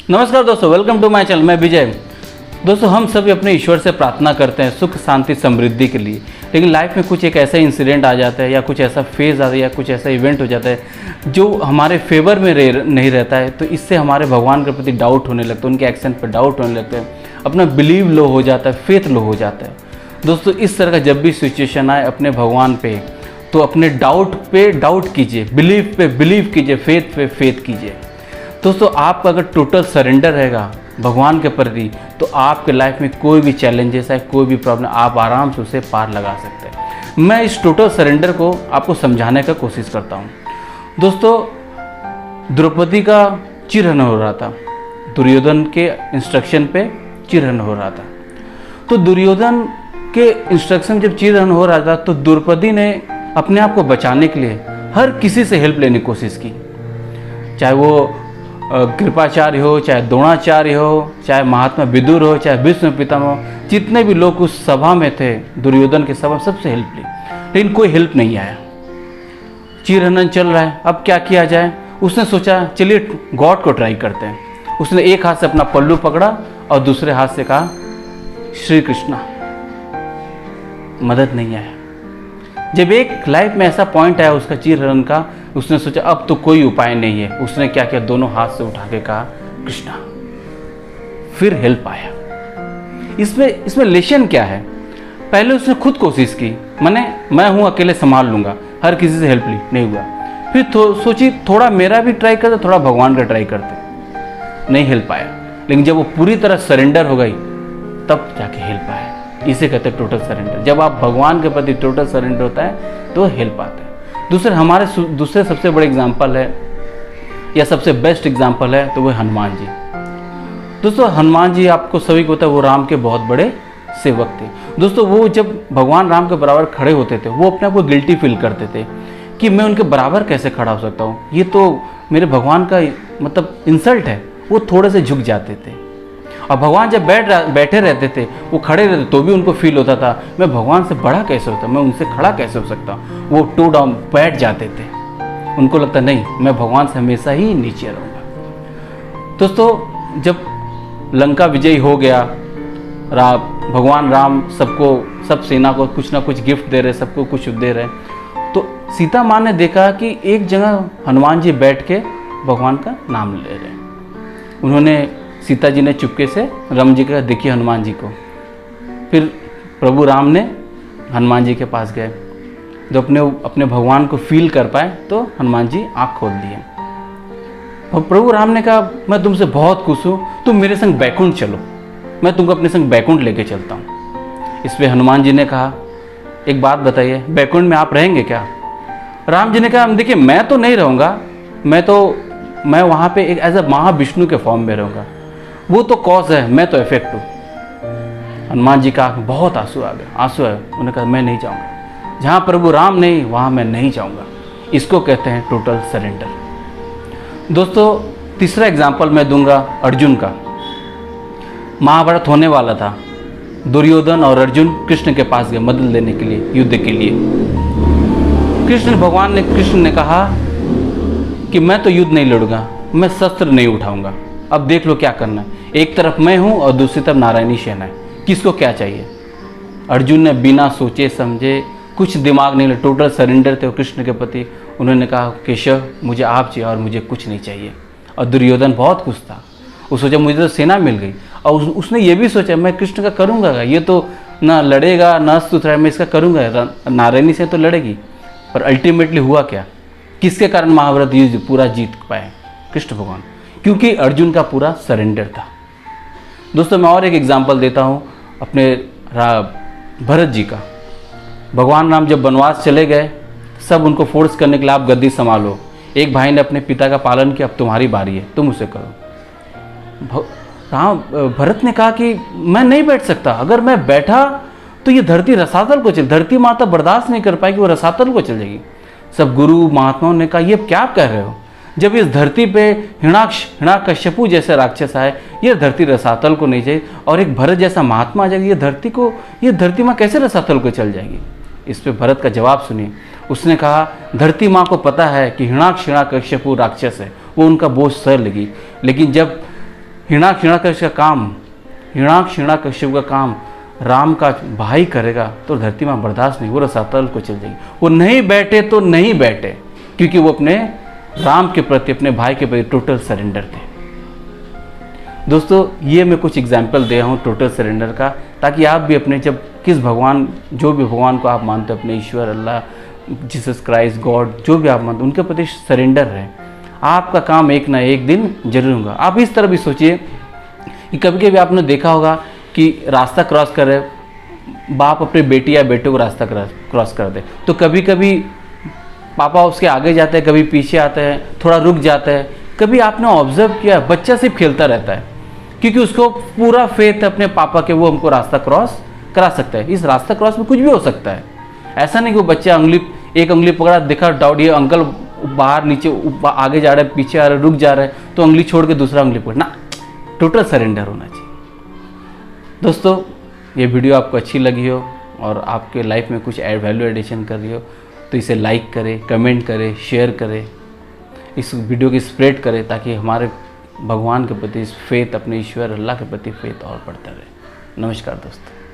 नमस्कार दोस्तों, welcome to my channel. मैं विजय। दोस्तों, हम सभी अपने ईश्वर से प्रार्थना करते हैं सुख शांति समृद्धि के लिए, लेकिन लाइफ में कुछ एक ऐसा इंसिडेंट आ जाता है या कुछ ऐसा फेज आता है या कुछ ऐसा इवेंट हो जाता है जो हमारे फेवर में नहीं रहता है। तो इससे हमारे भगवान के प्रति डाउट होने लगता है, उनके एक्शन पर डाउट होने लगता है, अपना बिलीव लो हो जाता है, फेथ लो हो जाता है। दोस्तों, इस तरह का जब भी सिचुएशन आए अपने भगवान पे, तो अपने डाउट पे डाउट कीजिए, बिलीव पे बिलीव कीजिए, फेथ पे फेथ कीजिए। दोस्तों, आपका अगर टोटल सरेंडर रहेगा भगवान के प्रति, तो आपके लाइफ में कोई भी चैलेंजेस है, कोई भी प्रॉब्लम, आप आराम से उसे पार लगा सकते हैं। मैं इस टोटल सरेंडर को आपको समझाने का कोशिश करता हूँ। दोस्तों, द्रौपदी का चिरहरण हो रहा था, दुर्योधन के इंस्ट्रक्शन पे चिरहरण हो रहा था। तो दुर्योधन के इंस्ट्रक्शन जब चिरहरण हो रहा था, तो द्रौपदी ने अपने आप को बचाने के लिए हर किसी से हेल्प लेने की कोशिश की, चाहे वो कृपाचार्य हो, चाहे द्रोणाचार्य हो, चाहे महात्मा विदुर हो, चाहे भीष्म पितामह हो, जितने भी लोग उस सभा में थे, दुर्योधन की सभा, सबसे हेल्प ली, लेकिन कोई हेल्प नहीं आया। चिरहरण चल रहा है, अब क्या किया जाए। उसने सोचा चलिए गॉड को ट्राई करते हैं। उसने एक हाथ से अपना पल्लू पकड़ा और दूसरे हाथ से कहा श्री कृष्णा। मदद नहीं आया। जब एक लाइफ में ऐसा पॉइंट आया उसका चिरहरण का, उसने सोचा अब तो कोई उपाय नहीं है। उसने क्या किया, दोनों हाथ से उठा के कहा कृष्णा। फिर हेल्प आया। इसमें लेसन क्या है? पहले उसने खुद कोशिश की, मैं हूं, अकेले संभाल लूंगा, हर किसी से हेल्प ली, नहीं हुआ। फिर सोची थोड़ा मेरा भी ट्राई करते, थोड़ा भगवान का ट्राई करते, नहीं हेल्प आया। लेकिन जब वो पूरी तरह सरेंडर हो गई, तब जाके हेल्प आया। इसे कहते हैं टोटल सरेंडर। जब आप भगवान के प्रति टोटल सरेंडर होता है तो हेल्प आता है। दूसरे सबसे बड़े एग्जाम्पल है या सबसे बेस्ट एग्जाम्पल है, तो वो हनुमान जी। दोस्तों, हनुमान जी आपको सभी को पता है, वो राम के बहुत बड़े सेवक थे। दोस्तों, वो जब भगवान राम के बराबर खड़े होते थे, वो अपने आप को गिल्टी फील करते थे कि मैं उनके बराबर कैसे खड़ा हो सकता हूँ, ये तो मेरे भगवान का इंसल्ट है। वो थोड़े से झुक जाते थे। और भगवान जब बैठे रहते थे, वो खड़े रहते तो भी उनको फील होता था मैं भगवान से बड़ा कैसे होता, मैं उनसे खड़ा कैसे हो सकता हूँ। वो टू डाउन बैठ जाते थे। उनको लगता नहीं, मैं भगवान से हमेशा ही नीचे रहूँगा। दोस्तों, जब लंका विजयी हो गया, भगवान राम सब सेना को कुछ ना कुछ गिफ्ट दे रहे, सबको कुछ दे रहे, तो सीता माँ ने देखा कि एक जगह हनुमान जी बैठ के भगवान का नाम ले रहे हैं। उन्होंने सीता जी ने चुपके से राम जी का देखिए हनुमान जी को। फिर प्रभु राम ने हनुमान जी के पास गए, जब अपने भगवान को फील कर पाए तो हनुमान जी आँख खोल दिए। प्रभु राम ने कहा मैं तुमसे बहुत खुश हूँ, तुम मेरे संग बैकुंठ चलो, मैं तुमको अपने संग बैकुंठ लेके चलता हूँ। इस पर हनुमान जी ने कहा एक बात बताइए, बैकुंठ में आप रहेंगे क्या? राम जी ने कहा देखिए मैं तो नहीं रहूँगा, मैं वहाँ पे एक एज अ महाविष्णु के फॉर्म में रहूँगा, वो तो कॉज है, मैं तो इफेक्ट हूँ। हनुमान जी का आँख में बहुत आंसू आ गया, आंसू है। उन्होंने कहा मैं नहीं जाऊँगा, जहाँ प्रभु राम नहीं वहाँ मैं नहीं जाऊँगा। इसको कहते हैं टोटल सरेंडर। दोस्तों, तीसरा एग्जाम्पल मैं दूंगा अर्जुन का। महाभारत होने वाला था, दुर्योधन और अर्जुन कृष्ण के पास गए मदद लेने के लिए, युद्ध के लिए। कृष्ण ने कहा कि मैं तो युद्ध नहीं लड़ूंगा, मैं शस्त्र नहीं उठाऊंगा, अब देख लो क्या करना है। एक तरफ मैं हूं और दूसरी तरफ नारायणी सेना है, किसको क्या चाहिए? अर्जुन ने बिना सोचे समझे, कुछ दिमाग नहीं लगा, टोटल सरेंडर थे कृष्ण के प्रति। उन्होंने कहा केशव मुझे आप चाहिए और मुझे कुछ नहीं चाहिए। और दुर्योधन बहुत खुश था, वो सोचा मुझे तो सेना मिल गई। और उसने ये भी सोचा मैं कृष्ण का करूँगा, ये तो ना लड़ेगा ना अस्त्र है, मैं इसका करूँगा, नारायणी से तो लड़ेगी। पर अल्टीमेटली हुआ क्या? किसके कारण महाभारत युद्ध पूरा जीत पाए? कृष्ण भगवान, क्योंकि अर्जुन का पूरा सरेंडर था। दोस्तों, मैं और एक एग्जांपल देता हूँ अपने भरत जी का। भगवान राम जब वनवास चले गए, सब उनको फोर्स करने के लिए आप गद्दी संभालो। एक भाई ने अपने पिता का पालन किया, अब तुम्हारी बारी है, तुम उसे करो। भरत ने कहा कि मैं नहीं बैठ सकता, अगर मैं बैठा तो ये धरती रसातल को धरती माता बर्दाश्त नहीं कर पाएगी, वो रसातल को चल जाएगी। सब गुरु महात्माओं ने कहा ये क्या कह रहे हो, जब इस धरती पे हिरण्यकश्यपु जैसे राक्षस आए, ये धरती रसातल को नहीं चाहिए, और एक भरत जैसा महात्मा आ जाएगी, ये धरती माँ कैसे रसातल को चल जाएगी? इस पे भरत का जवाब सुनिए। उसने कहा धरती माँ को पता है कि हिरण्यकश्यपु राक्षस है, वो उनका बोझ सह लेगी, लेकिन जब हिरण्याकश्यप का काम राम का भाई करेगा तो धरती में बर्दाश्त नहीं, वो रसातल को चल जाएगी। वो नहीं बैठे तो नहीं बैठे, क्योंकि वो अपने राम के प्रति, अपने भाई के प्रति टोटल सरेंडर थे। दोस्तों, ये मैं कुछ एग्जाम्पल दे रहा हूँ टोटल सरेंडर का, ताकि आप भी अपने जब किस भगवान, जो भी भगवान को आप मानते हो, अपने ईश्वर, अल्लाह, जीसस क्राइस्ट, गॉड, जो भी आप मानते हो, उनके प्रति सरेंडर रहें। आपका काम एक ना एक दिन जरूर होगा। आप इस तरह भी सोचिए कि कभी कभी आपने देखा होगा कि रास्ता क्रॉस कर रहे, बाप अपने बेटी या बेटे को रास्ता क्रॉस कर दे, तो कभी कभी पापा उसके आगे जाते हैं, कभी पीछे आते हैं, थोड़ा रुक जाते हैं। कभी आपने ऑब्जर्व किया, बच्चा सिर्फ खेलता रहता है, क्योंकि उसको पूरा फेथ है अपने पापा के, वो हमको रास्ता क्रॉस करा सकता है। इस रास्ता क्रॉस में कुछ भी हो सकता है। ऐसा नहीं कि वो बच्चा एक उंगली पकड़ा, देखा डाउट, ये अंकल बाहर नीचे आगे जा रहा है, पीछे आ रहा है, रुक जा रहा है, तो उंगली छोड़ के दूसरा उंगली पकड़ना। टोटल सरेंडर होना चाहिए। दोस्तों, ये वीडियो आपको अच्छी लगी हो और आपके लाइफ में कुछ वैल्यू एडिशन कर रही हो, तो इसे लाइक करें, कमेंट करें, शेयर करें, इस वीडियो की स्प्रेड करें, ताकि हमारे भगवान के प्रति फेथ, अपने ईश्वर अल्लाह के प्रति फेथ और बढ़ता रहे। नमस्कार दोस्तों।